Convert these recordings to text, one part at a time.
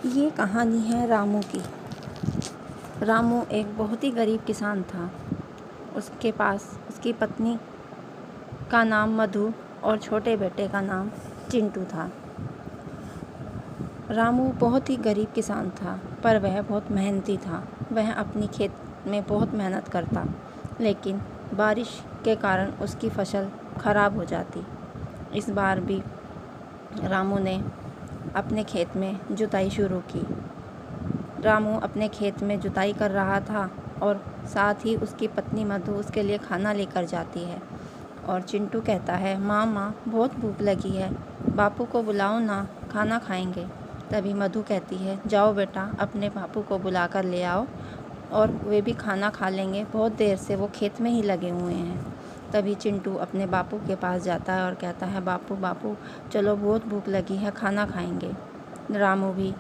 ये कहानी है रामू की। रामू एक बहुत ही गरीब किसान था। उसके पास उसकी पत्नी का नाम मधु और छोटे बेटे का नाम चिंटू था। रामू बहुत ही गरीब किसान था, पर वह बहुत मेहनती था। वह अपनी खेत में बहुत मेहनत करता, लेकिन बारिश के कारण उसकी फसल खराब हो जाती। इस बार भी रामू ने अपने खेत में जुताई शुरू की। रामू अपने खेत में जुताई कर रहा था और साथ ही उसकी पत्नी मधु उसके लिए खाना लेकर जाती है। और चिंटू कहता है, माँ बहुत भूख लगी है, बापू को बुलाओ ना, खाना खाएंगे। तभी मधु कहती है, जाओ बेटा, अपने बापू को बुला कर ले आओ और वे भी खाना खा लेंगे, बहुत देर से वो खेत में ही लगे हुए हैं। तभी चिंटू अपने बापू के पास जाता है और कहता है, बापू चलो, बहुत भूख लगी है, खाना खाएंगे। रामू भी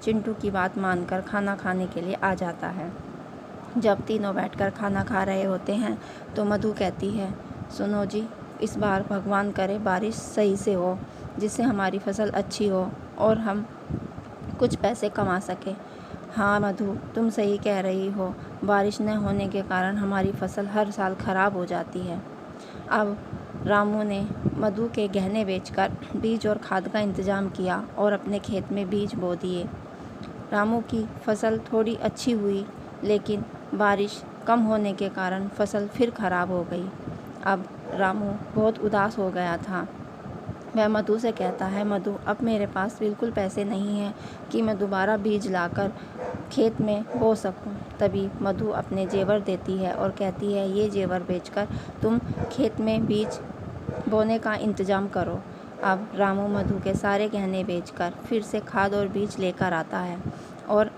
चिंटू की बात मानकर खाना खाने के लिए आ जाता है। जब तीनों बैठकर खाना खा रहे होते हैं तो मधु कहती है, सुनो जी, इस बार भगवान करे बारिश सही से हो, जिससे हमारी फसल अच्छी हो और हम कुछ पैसे कमा सकें। हाँ मधु, तुम सही कह रही हो, बारिश न होने के कारण हमारी फसल हर साल खराब हो जाती है। अब रामू ने मधु के गहने बेचकर बीज और खाद का इंतजाम किया और अपने खेत में बीज बो दिए। रामू की फसल थोड़ी अच्छी हुई, लेकिन बारिश कम होने के कारण फसल फिर खराब हो गई। अब रामू बहुत उदास हो गया था। वह मधु से कहता है, मधु, अब मेरे पास बिल्कुल पैसे नहीं हैं कि मैं दोबारा बीज लाकर खेत में बो सकूं। तभी मधु अपने जेवर देती है और कहती है, ये जेवर बेचकर तुम खेत में बीज बोने का इंतज़ाम करो। अब रामू मधु के सारे गहने बेचकर फिर से खाद और बीज लेकर आता है और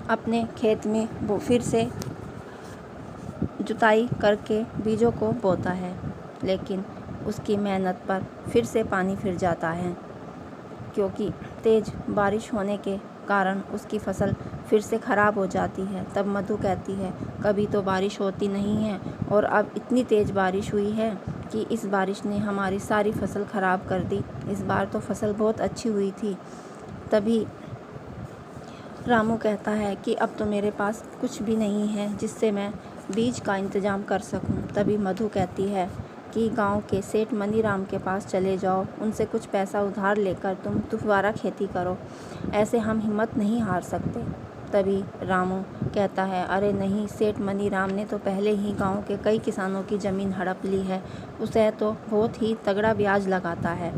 अपने खेत में वो फिर से जुताई करके बीजों को बोता है, लेकिन उसकी मेहनत पर फिर से पानी फिर जाता है, क्योंकि तेज़ बारिश होने के कारण उसकी फसल फिर से ख़राब हो जाती है। तब मधु कहती है, कभी तो बारिश होती नहीं है और अब इतनी तेज़ बारिश हुई है कि इस बारिश ने हमारी सारी फसल ख़राब कर दी। इस बार तो फसल बहुत अच्छी हुई थी। तभी रामू कहता है कि अब तो मेरे पास कुछ भी नहीं है जिससे मैं बीज का इंतज़ाम कर सकूं। तभी मधु कहती है कि गांव के सेठ मनीराम के पास चले जाओ, उनसे कुछ पैसा उधार लेकर तुम दोबारा खेती करो, ऐसे हम हिम्मत नहीं हार सकते। तभी रामू कहता है, अरे नहीं, सेठ मनीराम ने तो पहले ही गांव के कई किसानों की ज़मीन हड़प ली है, उसे तो बहुत ही तगड़ा ब्याज लगाता है।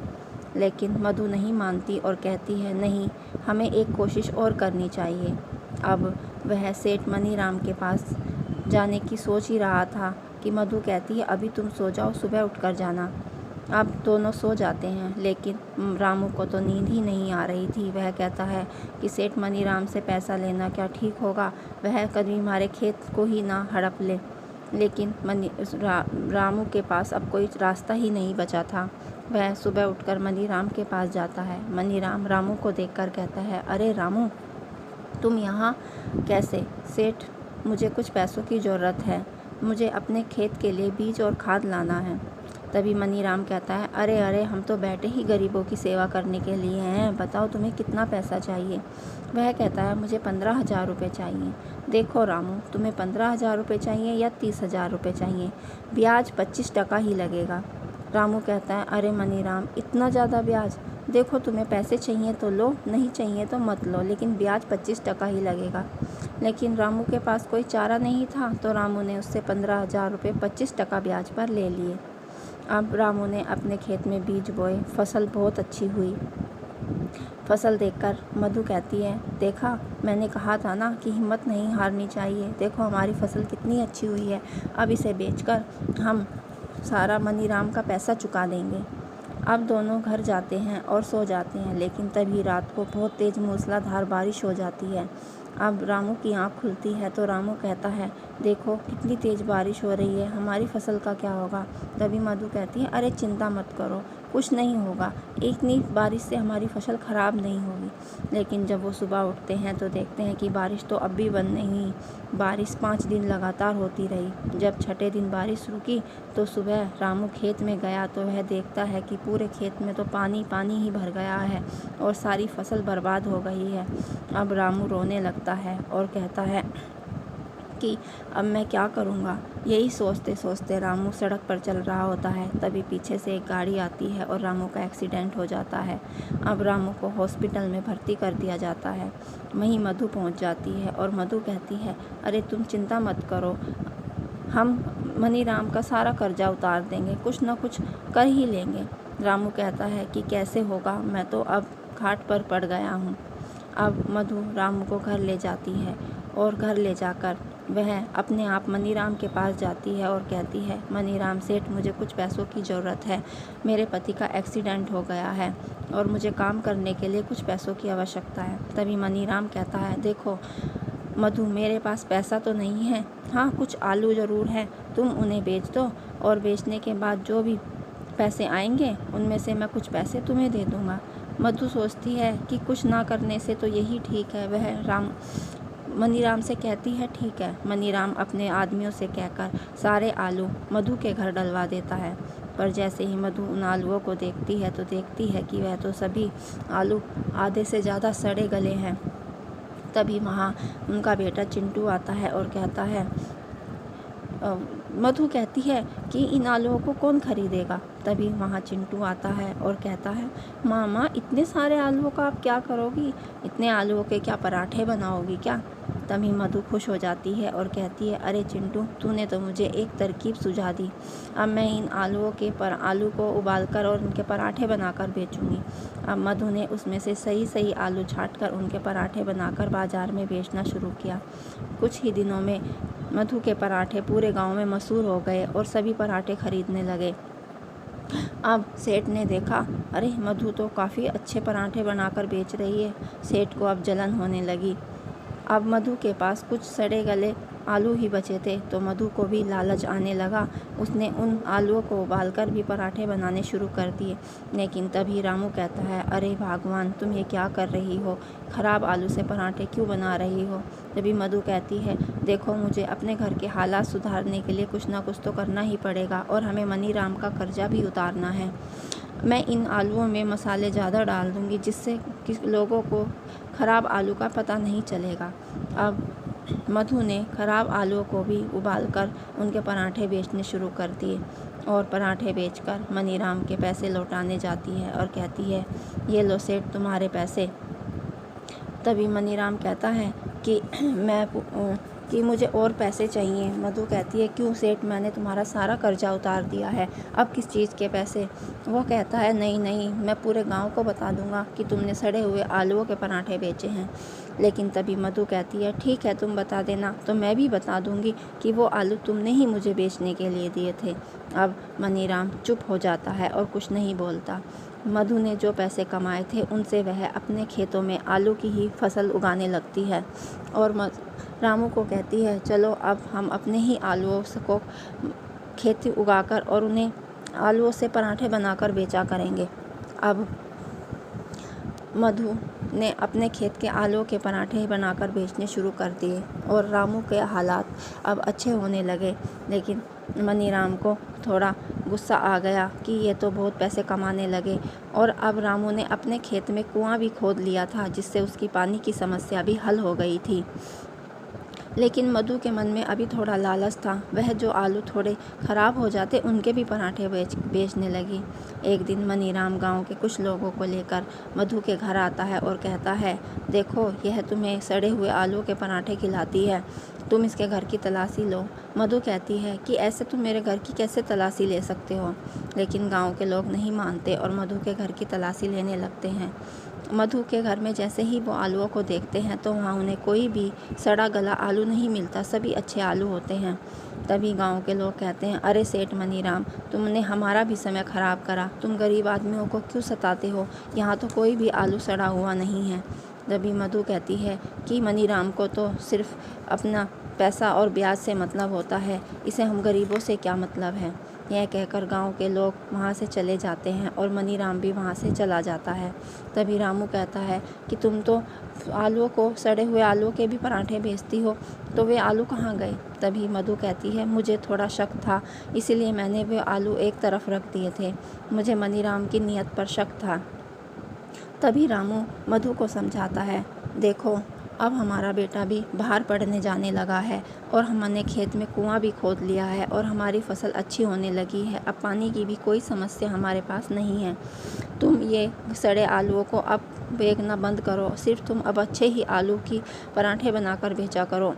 लेकिन मधु नहीं मानती और कहती है, नहीं, हमें एक कोशिश और करनी चाहिए। अब वह सेठ मनीराम के पास जाने की सोच ही रहा था कि मधु कहती है, अभी तुम सो जाओ, सुबह उठकर जाना। अब दोनों सो जाते हैं, लेकिन रामू को तो नींद ही नहीं आ रही थी। वह कहता है कि सेठ मनीराम से पैसा लेना क्या ठीक होगा, वह कभी हमारे खेत को ही ना हड़प ले। लेकिन रामू के पास अब कोई रास्ता ही नहीं बचा था। वह सुबह उठकर मनीराम के पास जाता है। मनीराम रामू को देखकर कहता है, अरे रामू, तुम यहाँ कैसे? सेठ, मुझे कुछ पैसों की ज़रूरत है, मुझे अपने खेत के लिए बीज और खाद लाना है। तभी मनीराम कहता है, अरे हम तो बैठे ही गरीबों की सेवा करने के लिए हैं, बताओ तुम्हें कितना पैसा चाहिए। वह कहता है, मुझे 15,000 रुपये चाहिए। देखो रामू, तुम्हें 15,000 रुपये चाहिए या 30,000 रुपये चाहिए, ब्याज 25% ही लगेगा। रामू कहता है, अरे मनीराम, इतना ज़्यादा ब्याज? देखो, तुम्हें पैसे चाहिए तो लो, नहीं चाहिए तो मत लो, लेकिन ब्याज 25% ही लगेगा। लेकिन रामू के पास कोई चारा नहीं था, तो रामू ने उससे 15,000 रुपये 25% ब्याज पर ले लिए। अब रामू ने अपने खेत में बीज बोए, फसल बहुत अच्छी हुई। फसल देखकर मधु कहती है, देखा, मैंने कहा था ना कि हिम्मत नहीं हारनी चाहिए, देखो हमारी फसल कितनी अच्छी हुई है, अब इसे बेचकर हम सारा मनीराम का पैसा चुका देंगे। अब दोनों घर जाते हैं और सो जाते हैं, लेकिन तभी रात को बहुत तेज़ मूसलाधार बारिश हो जाती है। अब रामू की आँख खुलती है तो रामू कहता है, देखो कितनी तेज़ बारिश हो रही है, हमारी फसल का क्या होगा। तभी मधु कहती है, अरे चिंता मत करो, कुछ नहीं होगा, इतनी बारिश से हमारी फसल ख़राब नहीं होगी। लेकिन जब वो सुबह उठते हैं तो देखते हैं कि बारिश तो अब भी बंद नहीं हुई। बारिश 5 दिन लगातार होती रही। जब छठे दिन बारिश रुकी तो सुबह रामू खेत में गया तो वह देखता है कि पूरे खेत में तो पानी पानी ही भर गया है और सारी फसल बर्बाद हो गई है। अब रामू रोने लगता है और कहता है कि अब मैं क्या करूँगा। यही सोचते सोचते रामू सड़क पर चल रहा होता है। तभी पीछे से एक गाड़ी आती है और रामू का एक्सीडेंट हो जाता है। अब रामू को हॉस्पिटल में भर्ती कर दिया जाता है। वहीं मधु पहुंच जाती है और मधु कहती है, अरे तुम चिंता मत करो, हम मनीराम का सारा कर्जा उतार देंगे, कुछ ना कुछ कर ही लेंगे। रामू कहता है कि कैसे होगा, मैं तो अब घाट पर पड़ गया हूँ। अब मधु रामू को घर ले जाती है और घर ले जाकर वह अपने आप मनीराम के पास जाती है और कहती है, मनीराम सेठ, मुझे कुछ पैसों की ज़रूरत है। मेरे पति का एक्सीडेंट हो गया है और मुझे काम करने के लिए कुछ पैसों की आवश्यकता है। तभी मनीराम कहता है, देखो मधु, मेरे पास पैसा तो नहीं है, हाँ कुछ आलू ज़रूर है, तुम उन्हें बेच दो और बेचने के बाद जो भी पैसे आएंगे उनमें से मैं कुछ पैसे तुम्हें दे दूँगा। मधु सोचती है कि कुछ ना करने से तो यही ठीक है। वह मनीराम से कहती है, ठीक है। मनीराम अपने आदमियों से कहकर सारे आलू मधु के घर डलवा देता है। पर जैसे ही मधु उन आलूओं को देखती है तो देखती है कि वह तो सभी आलू आधे से ज़्यादा सड़े गले हैं। तभी वहाँ उनका बेटा चिंटू आता है और कहता है, मधु कहती है कि इन आलूओं को कौन खरीदेगा। तभी वहाँ चिंटू आता है और कहता है, मामा इतने सारे आलूओं का आप क्या करोगी, इतने आलूओं के क्या पराठे बनाओगी क्या। तभी मधु खुश हो जाती है और कहती है, अरे चिंटू, तूने तो मुझे एक तरकीब सुझा दी। अब मैं इन आलू को उबालकर और उनके पराठे बनाकर बेचूंगी। अब मधु ने उसमें से सही आलू छाँटकर उनके पराठे बनाकर बाज़ार में बेचना शुरू किया। कुछ ही दिनों में मधु के पराठे पूरे गांव में मशहूर हो गए और सभी पराठे खरीदने लगे। अब सेठ ने देखा, अरे मधु तो काफ़ी अच्छे पराठे बनाकर बेच रही है। सेठ को अब जलन होने लगी। अब मधु के पास कुछ सड़े गले आलू ही बचे थे तो मधु को भी लालच आने लगा। उसने उन आलूओं को उबालकर भी पराठे बनाने शुरू कर दिए। लेकिन तभी रामू कहता है, अरे भगवान, तुम ये क्या कर रही हो, ख़राब आलू से पराठे क्यों बना रही हो। तभी मधु कहती है, देखो मुझे अपने घर के हालात सुधारने के लिए कुछ ना कुछ तो करना ही पड़ेगा और हमें मनीराम का कर्जा भी उतारना है। मैं इन आलूओं में मसाले ज़्यादा डाल दूँगी जिससे लोगों को ख़राब आलू का पता नहीं चलेगा। अब मधु ने ख़राब आलूओं को भी उबालकर उनके पराठे बेचने शुरू कर दिए और पराठे बेचकर मनीराम के पैसे लौटाने जाती है और कहती है, ये लो सेठ तुम्हारे पैसे। तभी मनीराम कहता है कि मुझे और पैसे चाहिए। मधु कहती है, क्यों सेठ, मैंने तुम्हारा सारा कर्जा उतार दिया है, अब किस चीज़ के पैसे। वो कहता है, नहीं, मैं पूरे गांव को बता दूंगा कि तुमने सड़े हुए आलूओं के पराठे बेचे हैं। लेकिन तभी मधु कहती है, ठीक है तुम बता देना, तो मैं भी बता दूंगी कि वो आलू तुमने ही मुझे बेचने के लिए दिए थे। अब मनीराम चुप हो जाता है और कुछ नहीं बोलता। मधु ने जो पैसे कमाए थे उनसे वह अपने खेतों में आलू की ही फसल उगाने लगती है और रामू को कहती है, चलो अब हम अपने ही आलूओं को खेती उगाकर और उन्हें आलूओं से पराठे बनाकर बेचा करेंगे। अब मधु ने अपने खेत के आलूओं के पराठे बनाकर बेचने शुरू कर दिए और रामू के हालात अब अच्छे होने लगे। लेकिन मनीराम को थोड़ा गुस्सा आ गया कि ये तो बहुत पैसे कमाने लगे और अब रामू ने अपने खेत में कुआं भी खोद लिया था जिससे उसकी पानी की समस्या भी हल हो गई थी। लेकिन मधु के मन में अभी थोड़ा लालच था। वह जो आलू थोड़े ख़राब हो जाते उनके भी पराठे बेचने लगी। एक दिन मनीराम गांव के कुछ लोगों को लेकर मधु के घर आता है और कहता है, देखो यह तुम्हें सड़े हुए आलू के पराठे खिलाती है, तुम इसके घर की तलाशी लो। मधु कहती है कि ऐसे तुम मेरे घर की कैसे तलाशी ले सकते हो। लेकिन गाँव के लोग नहीं मानते और मधु के घर की तलाशी लेने लगते हैं। मधु के घर में जैसे ही वो आलूओं को देखते हैं तो वहाँ उन्हें कोई भी सड़ा गला आलू नहीं मिलता, सभी अच्छे आलू होते हैं। तभी गांव के लोग कहते हैं, अरे सेठ मनीराम, तुमने हमारा भी समय ख़राब करा, तुम गरीब आदमियों को क्यों सताते हो, यहाँ तो कोई भी आलू सड़ा हुआ नहीं है। तभी मधु कहती है कि मनीराम को तो सिर्फ अपना पैसा और ब्याज से मतलब होता है, इसे हम गरीबों से क्या मतलब है। यह कहकर गांव के लोग वहां से चले जाते हैं और मनीराम भी वहां से चला जाता है। तभी रामू कहता है कि तुम तो आलूओं को, सड़े हुए आलूओं के भी पराठे बेचती हो, तो वे आलू कहाँ गए? तभी मधु कहती है, मुझे थोड़ा शक था, इसीलिए मैंने वे आलू एक तरफ रख दिए थे। मुझे मनीराम की नीयत पर शक था। तभी रामू मधु को समझाता है, देखो अब हमारा बेटा भी बाहर पढ़ने जाने लगा है और हमने खेत में कुआं भी खोद लिया है और हमारी फसल अच्छी होने लगी है। अब पानी की भी कोई समस्या हमारे पास नहीं है। तुम ये सड़े आलूओं को अब बेचना बंद करो, सिर्फ तुम अब अच्छे ही आलू की पराठे बनाकर बेचा करो।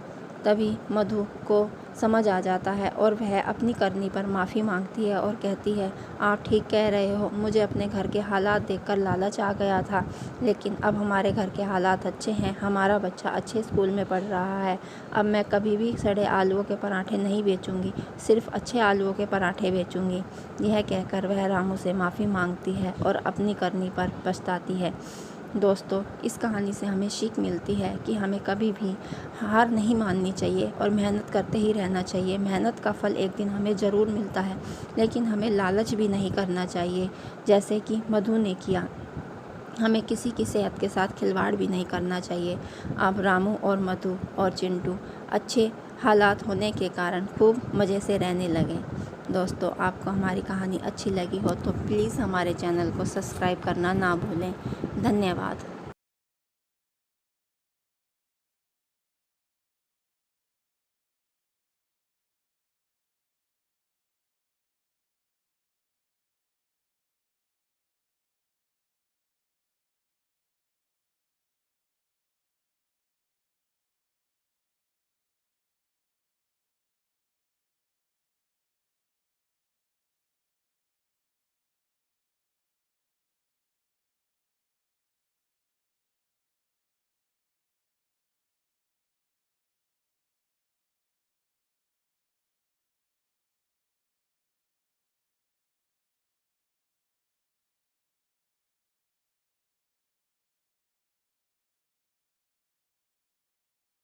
तभी मधु को समझ आ जाता है और वह अपनी करनी पर माफ़ी मांगती है और कहती है, आप ठीक कह रहे हो, मुझे अपने घर के हालात देखकर लालच आ गया था, लेकिन अब हमारे घर के हालात अच्छे हैं, हमारा बच्चा अच्छे स्कूल में पढ़ रहा है। अब मैं कभी भी सड़े आलूओं के पराठे नहीं बेचूंगी, सिर्फ अच्छे आलूओं के पराठे बेचूंगी। यह कहकर वह रामू से माफ़ी मांगती है और अपनी करनी पर पछताती है। दोस्तों, इस कहानी से हमें सीख मिलती है कि हमें कभी भी हार नहीं माननी चाहिए और मेहनत करते ही रहना चाहिए। मेहनत का फल एक दिन हमें ज़रूर मिलता है, लेकिन हमें लालच भी नहीं करना चाहिए, जैसे कि मधु ने किया। हमें किसी की सेहत के साथ खिलवाड़ भी नहीं करना चाहिए। अब रामू और मधु और चिंटू अच्छे हालात होने के कारण खूब मज़े से रहने लगे। दोस्तों, आपको हमारी कहानी अच्छी लगी हो तो प्लीज़ हमारे चैनल को सब्सक्राइब करना ना भूलें। धन्यवाद।